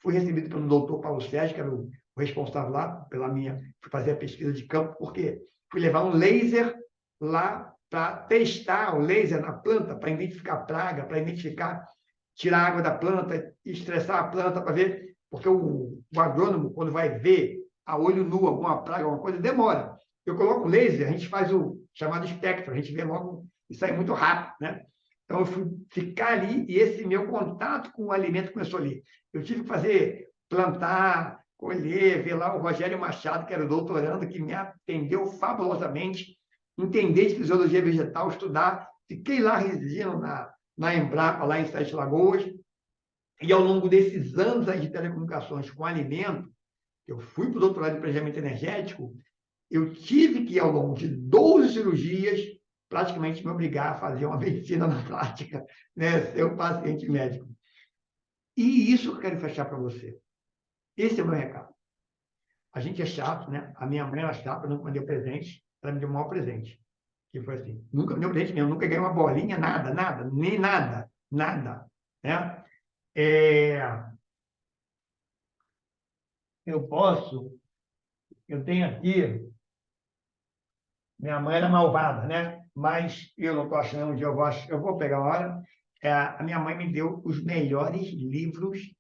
fui recebido pelo doutor Paulo Sérgio, que era o responsável lá fui fazer a pesquisa de campo, porque fui levar um laser lá para testar o laser na planta, para identificar praga, para identificar, tirar a água da planta, estressar a planta para ver, porque o agrônomo, quando vai ver a olho nu alguma praga, alguma coisa, demora. Eu coloco o laser, a gente faz o chamado espectro, a gente vê logo e sai muito rápido, né? Então, eu fui ficar ali e esse meu contato com o alimento começou ali. Eu tive que fazer, plantar, colher, ver lá o Rogério Machado, que era o doutorando, que me atendeu fabulosamente, entender de fisiologia vegetal, estudar. Fiquei lá residindo na Embrapa, lá em Sete Lagoas, e ao longo desses anos aí de telecomunicações com alimento, eu fui para o doutorado em planejamento energético, eu tive que, ao longo de 12 cirurgias, praticamente me obrigar a fazer uma medicina na prática, né? Ser um paciente médico. E isso que eu quero fechar para você. Esse é o meu recado. A gente é chato, né? A minha mãe era chata, nunca me deu presente, ela me deu o maior presente. Que foi assim, nunca me deu presente mesmo, nunca ganhei uma bolinha, nada, nada, nem nada, nada. Né? É, eu tenho aqui, minha mãe era malvada, né? Mas eu não estou achando onde eu vou pegar a hora. A minha mãe me deu os melhores livros,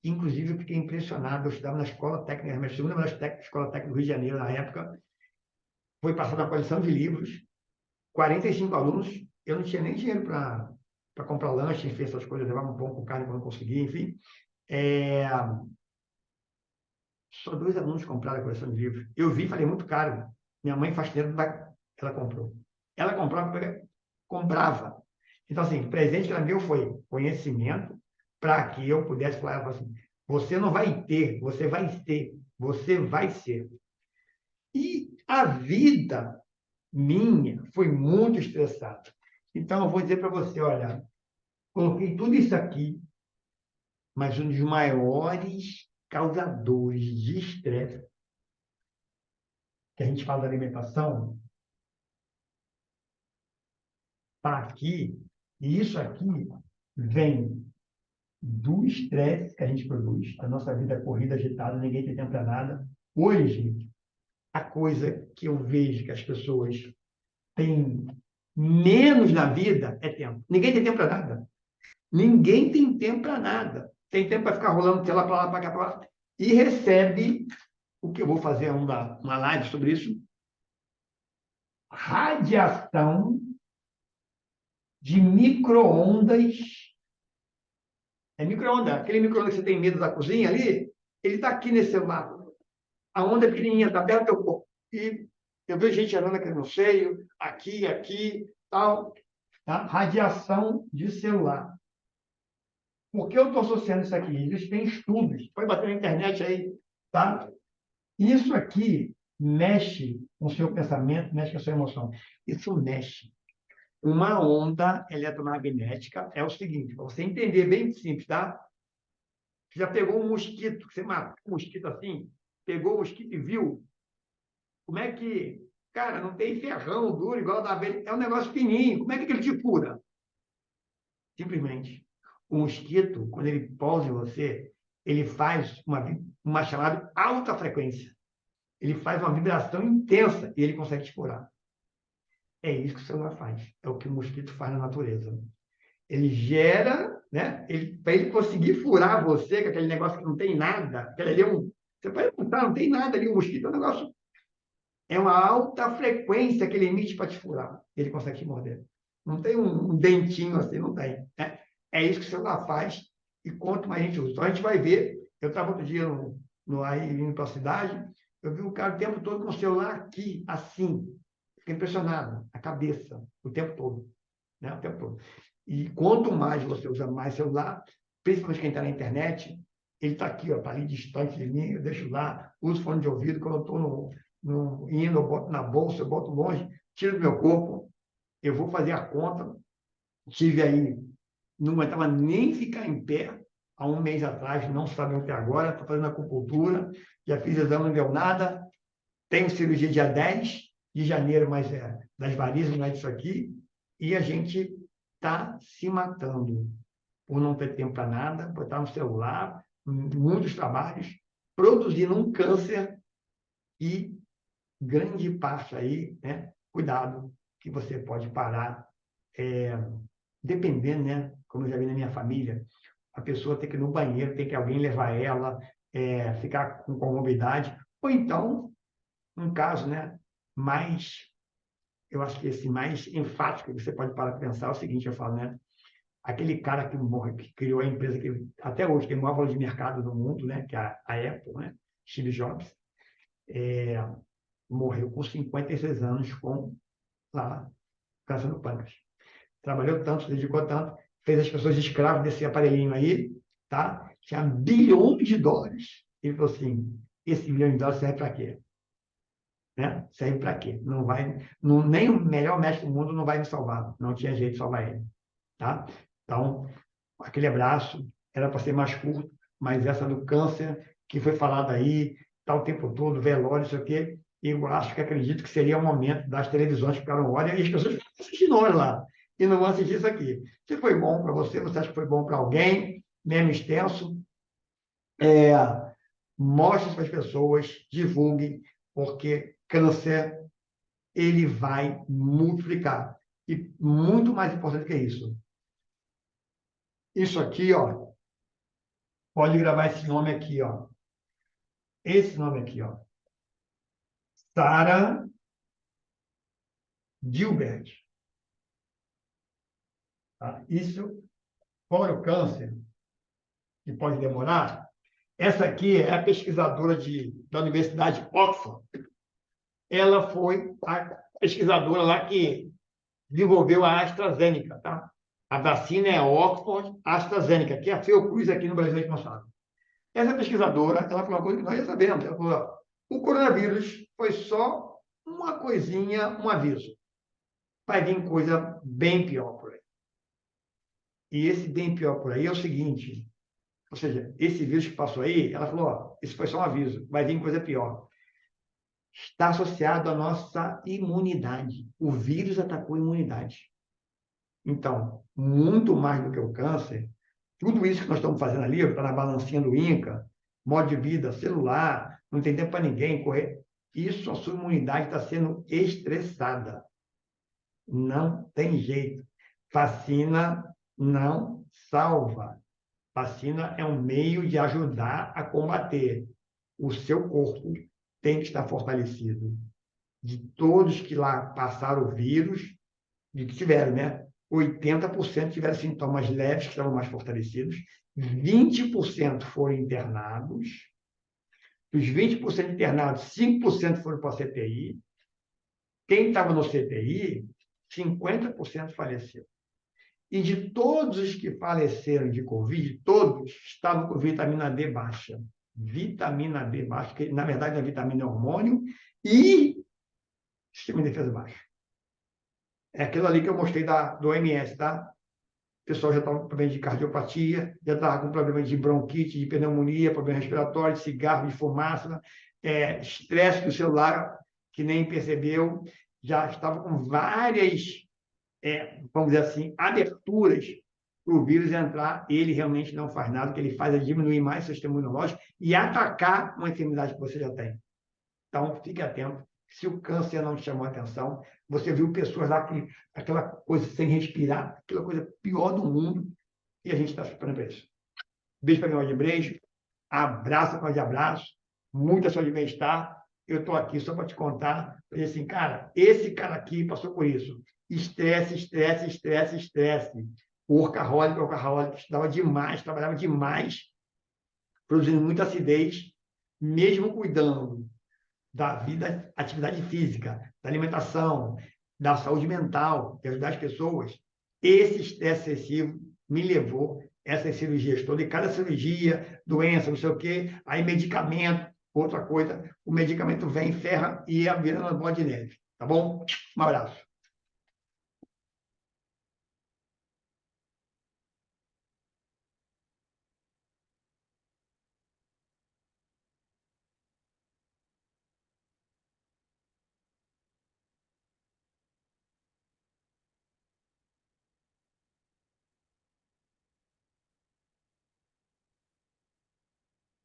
inclusive eu fiquei impressionado. Eu estudava na escola técnica, minha segunda escola técnica do Rio de Janeiro, na época. Foi passada uma coleção de livros, 45 alunos. Eu não tinha nem dinheiro para comprar lanche, enfim, essas coisas, levava um pão com carne quando não conseguia, enfim. É, Só 2 alunos compraram a coleção de livros. Eu vi, falei, muito caro. Minha mãe faxineira, ela comprou. Ela comprava. Então, assim, o presente que ela me deu foi conhecimento para que eu pudesse falar, ela falou assim, você não vai ter, você vai ser, você vai ser. E a vida minha foi muito estressada. Então, eu vou dizer para você, olha, coloquei tudo isso aqui, mas um dos maiores causadores de estresse que a gente fala da alimentação, está aqui, e isso aqui vem do estresse que a gente produz, a nossa vida é corrida, agitada, ninguém tem tempo para nada. Hoje, a coisa que eu vejo que as pessoas têm menos na vida é tempo. Ninguém tem tempo para nada. Ninguém tem tempo para nada. Tem tempo para ficar rolando tela para lá, para cá, para lá. E recebe, o que eu vou fazer uma live sobre isso, radiação de micro-ondas. É micro-ondas. Aquele micro-ondas que você tem medo da cozinha ali, ele está aqui nesse celular. A onda é pequenininha, está perto do teu corpo. E eu vejo gente andando aqui no seio, aqui, tal. Tá? Radiação de celular. Por que eu estou associando isso aqui? Existem estudos. Pode bater na internet aí. Tá? Isso aqui mexe com o seu pensamento, mexe com a sua emoção. Isso mexe. Uma onda eletromagnética é o seguinte, para você entender bem simples, tá? Você já pegou um mosquito, que você matou um mosquito assim, pegou o mosquito e viu como é que Cara, não tem ferrão duro igual da abelha. É um negócio fininho. Como é que ele te fura? Simplesmente. O mosquito, quando ele pousa em você, ele faz uma chamada alta frequência. Ele faz uma vibração intensa e ele consegue te furar. É isso que o celular faz. É o que o mosquito faz na natureza. Ele gera, né? Para ele conseguir furar você, com aquele negócio que não tem nada, aquele ali você pode perguntar, não tem nada ali, o mosquito é um negócio, é uma alta frequência que ele emite para te furar. Ele consegue te morder. Não tem um dentinho assim, não tem. Né? É isso que o celular faz, e quanto mais a gente usa. Então a gente vai ver, eu estava outro dia aí indo para a cidade, eu vi o cara o tempo todo com o celular aqui, assim. Fiquei impressionado, a cabeça, o tempo todo. Né? O tempo todo. E quanto mais você usa mais celular, principalmente quem está na internet, ele está aqui, está ali distante de mim, eu deixo lá, uso fone de ouvido, quando eu estou indo, eu boto na bolsa, eu boto longe, tiro do meu corpo, eu vou fazer a conta. Tive aí, não aguentava nem ficar em pé, há um mês atrás, não sabe o que agora, estou fazendo acupuntura, já fiz exame, não deu nada, tenho cirurgia dia 10 de janeiro, mas das varizes, não é disso aqui, e a gente está se matando por não ter tempo para nada, por estar no celular, muitos trabalhos, produzindo um câncer e grande parte aí, né? Cuidado, que você pode parar, dependendo, né? Como eu já vi na minha família, a pessoa tem que ir no banheiro, tem que alguém levar ela, ficar com comorbidade, ou então, um caso, né? Mais, eu acho que esse mais enfático que você pode parar para pensar é o seguinte, eu falo, né? Aquele cara que criou a empresa que até hoje tem o maior valor de mercado do mundo, né? Que é a Apple, né? Steve Jobs, é, morreu com 56 anos com lá, câncer no pâncreas. Trabalhou tanto, se dedicou tanto, fez as pessoas escravas desse aparelhinho aí, tá? Tinha bilhões de dólares. Ele falou assim, esse bilhão de dólares serve para quê? Né? Serve para quê? Não vai, não, nem o melhor médico do mundo não vai me salvar. Não tinha jeito de salvar ele. Tá? Então, aquele abraço era para ser mais curto, mas essa do câncer, que foi falada aí, tá o tempo todo, velório, isso aqui, eu acho que acredito que seria o momento das televisões ficaram olha e as pessoas ficam assistindo olha lá, e não vão assistir isso aqui. Se foi bom para você, você acha que foi bom para alguém, mesmo extenso, é, mostre para as pessoas, divulgue, porque câncer, ele vai multiplicar. E muito mais importante que isso. Isso aqui, ó, pode gravar esse nome aqui, ó. Esse nome aqui, ó. Sarah Gilbert. Tá? Isso, fora o câncer, que pode demorar, essa aqui é a pesquisadora da Universidade de Oxford. Ela foi a pesquisadora lá que desenvolveu a AstraZeneca, tá? A vacina é a Oxford AstraZeneca, que é a Fiocruz aqui no Brasil, a gente não sabe. Essa pesquisadora, ela falou uma coisa que nós já sabemos. Ela falou, ó, o coronavírus foi só uma coisinha, um aviso. Vai vir coisa bem pior por aí. E esse bem pior por aí é o seguinte, ou seja, esse vírus que passou aí, ela falou, ó, isso foi só um aviso, vai vir coisa pior. Está associado à nossa imunidade. O vírus atacou a imunidade. Então, muito mais do que o câncer, tudo isso que nós estamos fazendo ali, está na balancinha do INCA, modo de vida, celular, não tem tempo para ninguém correr. Isso, a sua imunidade está sendo estressada. Não tem jeito. Vacina não salva. Vacina é um meio de ajudar a combater. O seu corpo tem que estar fortalecido. De todos que lá passaram o vírus, de que tiveram, né? 80% tiveram sintomas leves, que estavam mais fortalecidos, 20% foram internados, dos 20% internados, 5% foram para a CTI, quem estava no CTI, 50% faleceu. E de todos os que faleceram de Covid, todos estavam com vitamina D baixa. Vitamina D baixa, que na verdade a vitamina é hormônio, e sistema de defesa baixo. É aquilo ali que eu mostrei do OMS, tá? O pessoal já estava com problema de cardiopatia, já estava com problema de bronquite, de pneumonia, problema respiratório, de cigarro, de fumaça, estresse do celular. que nem percebeu, já estava com várias, vamos dizer assim, aberturas para o vírus entrar, ele realmente não faz nada, o que ele faz é diminuir mais o sistema imunológico e atacar uma enfermidade que você já tem. Então, fique atento. Se o câncer não te chamou a atenção, você viu pessoas lá que aquela coisa sem respirar, aquela coisa pior do mundo, e a gente está superando para isso. Beijo para mim de beijo, abraço para de abraço, muita saúde e bem-estar. Eu estou aqui só para te contar, para dizer assim, cara, esse cara aqui passou por isso. Estresse, estresse, estresse, estresse. Workaholic, estudava demais, trabalhava demais, produzindo muita acidez, mesmo cuidando da vida, atividade física, da alimentação, da saúde mental, de ajudar as pessoas. Esse estresse excessivo me levou a essas cirurgias todas. E cada cirurgia, doença, não sei o quê, aí medicamento, outra coisa, o medicamento vem, ferra e vira uma bola de neve. Tá bom? Um abraço.